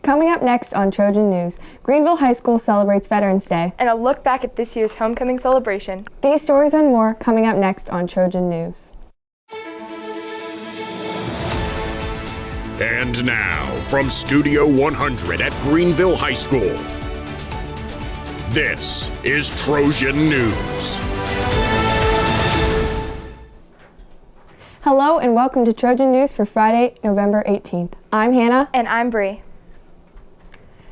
Coming up next on Trojan News, Greenville High School celebrates Veterans Day. And a look back at this year's homecoming celebration. These stories and more coming up next on Trojan News. And now, from Studio 100 at Greenville High School, this is Trojan News. Hello and welcome to Trojan News for Friday, November 18th. I'm Hannah. And I'm Bree.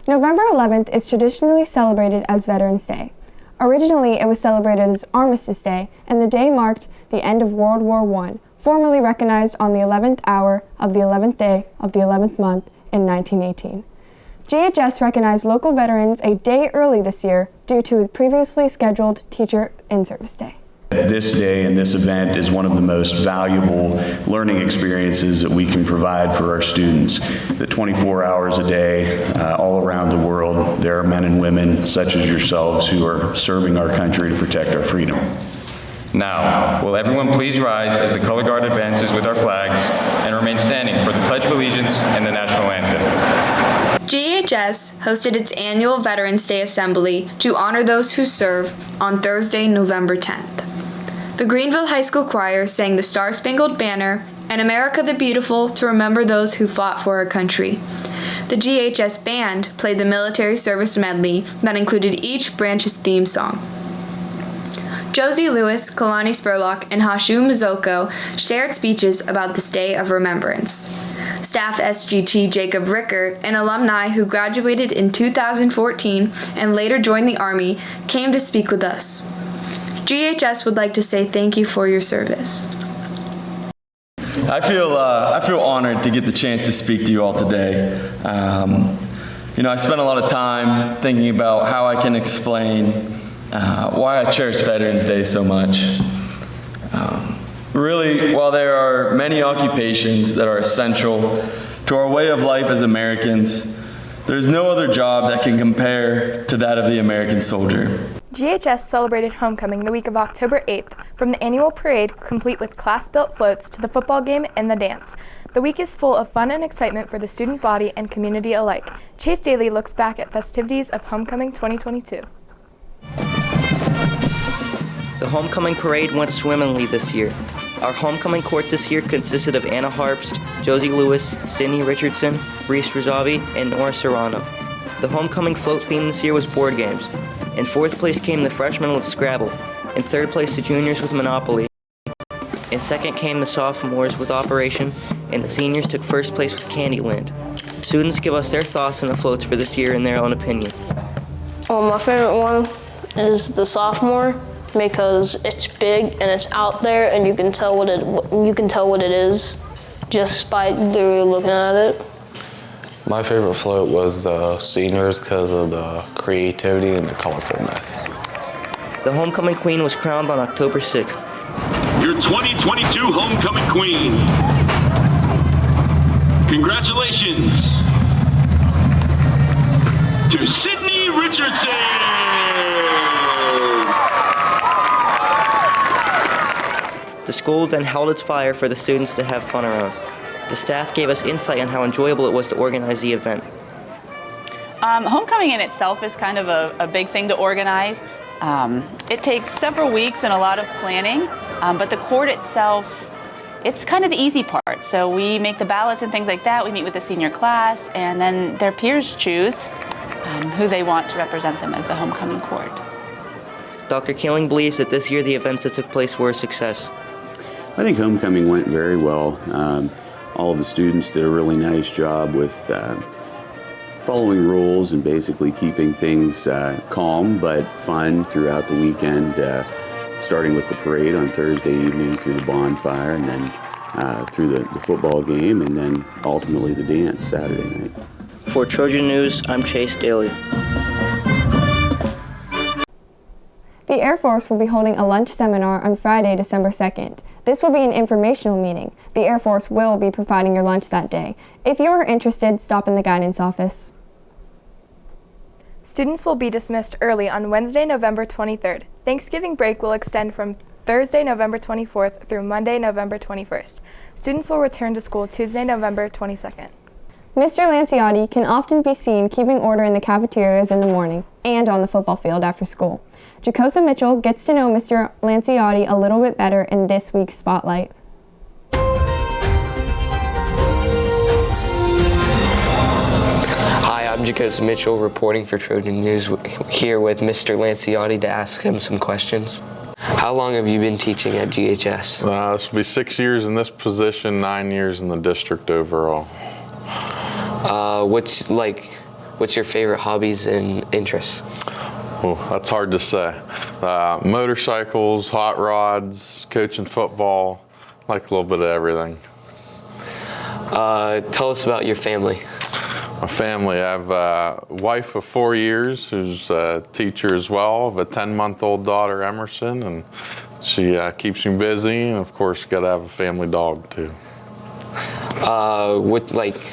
November 11th is traditionally celebrated as Veterans Day. Originally, it was celebrated as Armistice Day, and the day marked the end of World War I, formally recognized on the 11th hour of the 11th day of the 11th month in 1918. GHS recognized local veterans a day early this year due to his previously scheduled Teacher in Service Day. This day and this event is one of the most valuable learning experiences that we can provide for our students. The 24 hours a day, all around the world, there are men and women such as yourselves who are serving our country to protect our freedom. Now, will everyone please rise as the color guard advances with our flags and remain standing for the Pledge of Allegiance and the National Anthem. GHS hosted its annual Veterans Day Assembly to honor those who serve on Thursday, November 10th. The Greenville High School Choir sang the Star-Spangled Banner and America the Beautiful to remember those who fought for our country. The GHS Band played the military service medley that included each branch's theme song. Josie Lewis, Kalani Spurlock, and Hashu Mizoko shared speeches about this day of remembrance. Staff SGT Jacob Rickert and alumni who graduated in 2014 and later joined the Army came to speak with us. GHS would like to say thank you for your service. I feel honored to get the chance to speak to you all today. I spent a lot of time thinking about how I can explain why I cherish Veterans Day so much. Really, while there are many occupations that are essential to our way of life as Americans, there's no other job that can compare to that of the American soldier. GHS celebrated homecoming the week of October 8th, from the annual parade complete with class-built floats to the football game and the dance. The week is full of fun and excitement for the student body and community alike. Chase Daly looks back at festivities of Homecoming 2022. The homecoming parade went swimmingly this year. Our homecoming court this year consisted of Anna Harpst, Josie Lewis, Sydney Richardson, Reese Razavi, and Nora Serrano. The homecoming float theme this year was board games. In fourth place came the freshmen with Scrabble. In third place, the juniors with Monopoly. In second came the sophomores with Operation, and the seniors took first place with Candyland. Students give us their thoughts on the floats for this year in their own opinion. My favorite one is the sophomore because it's big and it's out there, and you can tell what it is just by literally looking at it. My favorite float was the seniors because of the creativity and the colorfulness. The homecoming queen was crowned on October 6th. Your 2022 homecoming queen. Congratulations to Sydney Richardson. The school then held its fire for the students to have fun around. The staff gave us insight on how enjoyable it was to organize the event. Homecoming in itself is kind of a big thing to organize. It takes several weeks and a lot of planning, but the court itself, it's kind of the easy part. So we make the ballots and things like that. We meet with the senior class, and then their peers choose who they want to represent them as the homecoming court. Dr. Keeling believes that this year the events that took place were a success. I think homecoming went very well. All of the students did a really nice job with following rules and basically keeping things calm but fun throughout the weekend, starting with the parade on Thursday evening through the bonfire and then through the football game and then ultimately the dance Saturday night. For Trojan News, I'm Chase Daly. The Air Force will be holding a lunch seminar on Friday, December 2nd. This will be an informational meeting. The Air Force will be providing your lunch that day. If you are interested, stop in the guidance office. Students will be dismissed early on Wednesday, November 23rd. Thanksgiving break will extend from Thursday, November 24th through Monday, November 21st. Students will return to school Tuesday, November 22nd. Mr. Lanciotti can often be seen keeping order in the cafeterias in the morning and on the football field after school. Jacosa Mitchell gets to know Mr. Lanciotti a little bit better in this week's Spotlight. Hi, I'm Jacosa Mitchell reporting for Trojan News here with Mr. Lanciotti to ask him some questions. How long have you been teaching at GHS? This will be 6 years in this position, 9 years in the district overall. What's your favorite hobbies and interests? Oh, that's hard to say. Motorcycles, hot rods, coaching football, like a little bit of everything. Tell us about your family. My family, I have a wife of 4 years who's a teacher as well. I have a 10-month-old daughter, Emerson, and she keeps me busy, and of course, got to have a family dog too.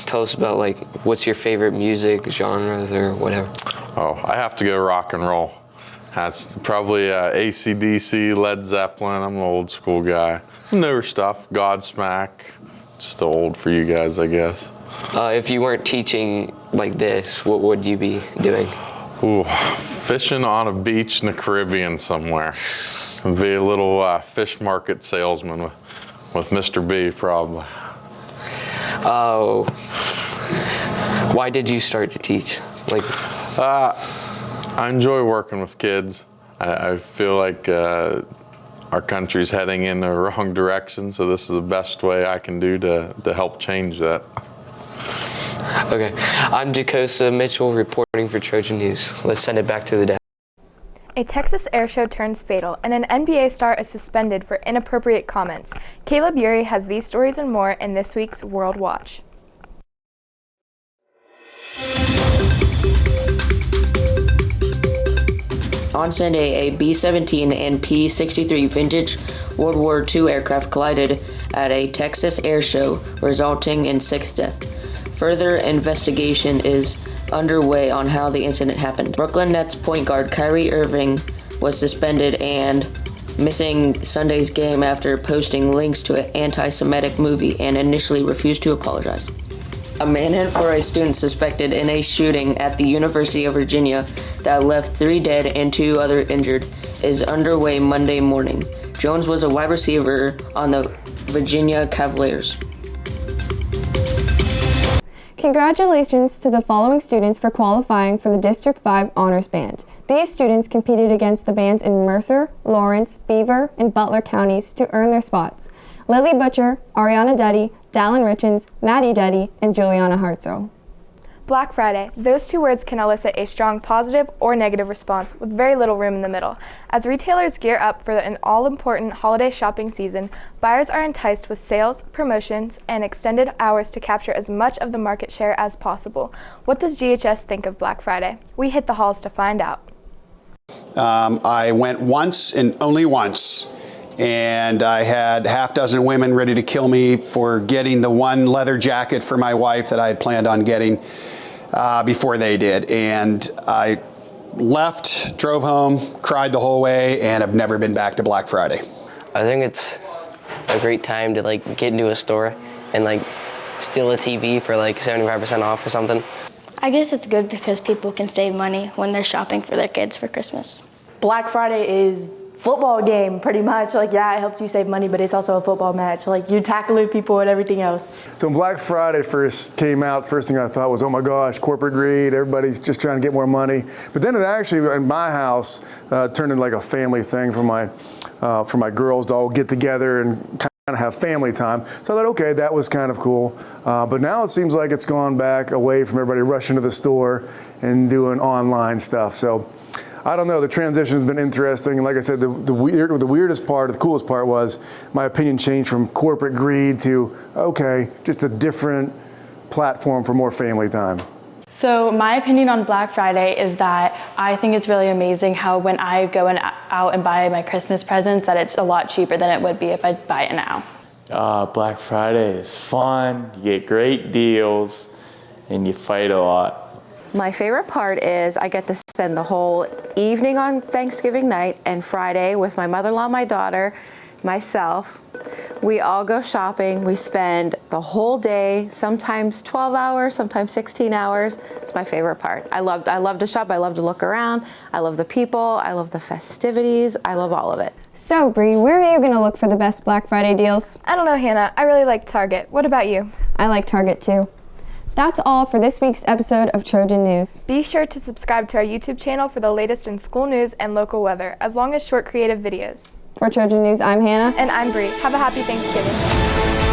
Tell us about what's your favorite music genres or whatever? Oh, I have to go rock and roll. That's probably AC/DC, Led Zeppelin. I'm an old school guy. Some newer stuff, Godsmack. Just old for you guys, I guess. If you weren't teaching like this, what would you be doing? Ooh, fishing on a beach in the Caribbean somewhere. Be a little fish market salesman with Mr. B, probably. Why did you start to teach? I enjoy working with kids. I feel like our country's heading in the wrong direction, so this is the best way I can do to help change that. Okay, I'm Jacosa Mitchell reporting for Trojan News. Let's send it back to the desk. A Texas air show turns fatal, and an NBA star is suspended for inappropriate comments. Caleb Urey has these stories and more in this week's World Watch. On Sunday, a B-17 and P-63 vintage World War II aircraft collided at a Texas air show, resulting in 6 deaths. Further investigation is underway on how the incident happened. Brooklyn Nets point guard Kyrie Irving was suspended and missing Sunday's game after posting links to an anti-Semitic movie and initially refused to apologize. A manhunt for a student suspected in a shooting at the University of Virginia that left 3 dead and 2 other injured is underway Monday morning. Jones was a wide receiver on the Virginia Cavaliers. Congratulations to the following students for qualifying for the District 5 Honors Band. These students competed against the bands in Mercer, Lawrence, Beaver, and Butler counties to earn their spots. Lily Butcher, Ariana Duddy, Dallin Richens, Maddie Duddy, and Juliana Hartzell. Black Friday. Those 2 words can elicit a strong positive or negative response with very little room in the middle. As retailers gear up for an all-important holiday shopping season, buyers are enticed with sales, promotions, and extended hours to capture as much of the market share as possible. What does GHS think of Black Friday? We hit the halls to find out. I went once and only once, and I had half dozen women ready to kill me for getting the one leather jacket for my wife that I had planned on getting before they did. And I left, drove home, cried the whole way, and have never been back to Black Friday. I think it's a great time to get into a store and steal a TV for 75% off or something. I guess it's good because people can save money when they're shopping for their kids for Christmas. Black Friday is football game pretty much. It helps you save money, but it's also a football match. You're tackling people and everything else. So when Black Friday first came out, the first thing I thought was, oh my gosh, corporate greed, everybody's just trying to get more money. But then it actually, in my house, turned into a family thing for my girls to all get together and kind of have family time. So I thought, okay, that was kind of cool. But now it seems like it's gone back away from everybody rushing to the store and doing online stuff. So I don't know, the transition has been interesting. And like I said, the weirdest part, the coolest part was my opinion changed from corporate greed to, okay, just a different platform for more family time. So my opinion on Black Friday is that I think it's really amazing how when I go out and buy my Christmas presents that it's a lot cheaper than it would be if I buy it now. Black Friday is fun, you get great deals, and you fight a lot. My favorite part is I get to spend the whole evening on Thanksgiving night and Friday with my mother-in-law and my daughter myself. We all go shopping. We spend the whole day, sometimes 12 hours, sometimes 16 hours. It's my favorite part. I love to shop. I love to look around. I love the people. I love the festivities. I love all of it. So, Bree, where are you going to look for the best Black Friday deals? I don't know, Hannah. I really like Target. What about you? I like Target too. That's all for this week's episode of Trojan News. Be sure to subscribe to our YouTube channel for the latest in school news and local weather, as long as short creative videos. For Trojan News, I'm Hannah. And I'm Bree. Have a happy Thanksgiving.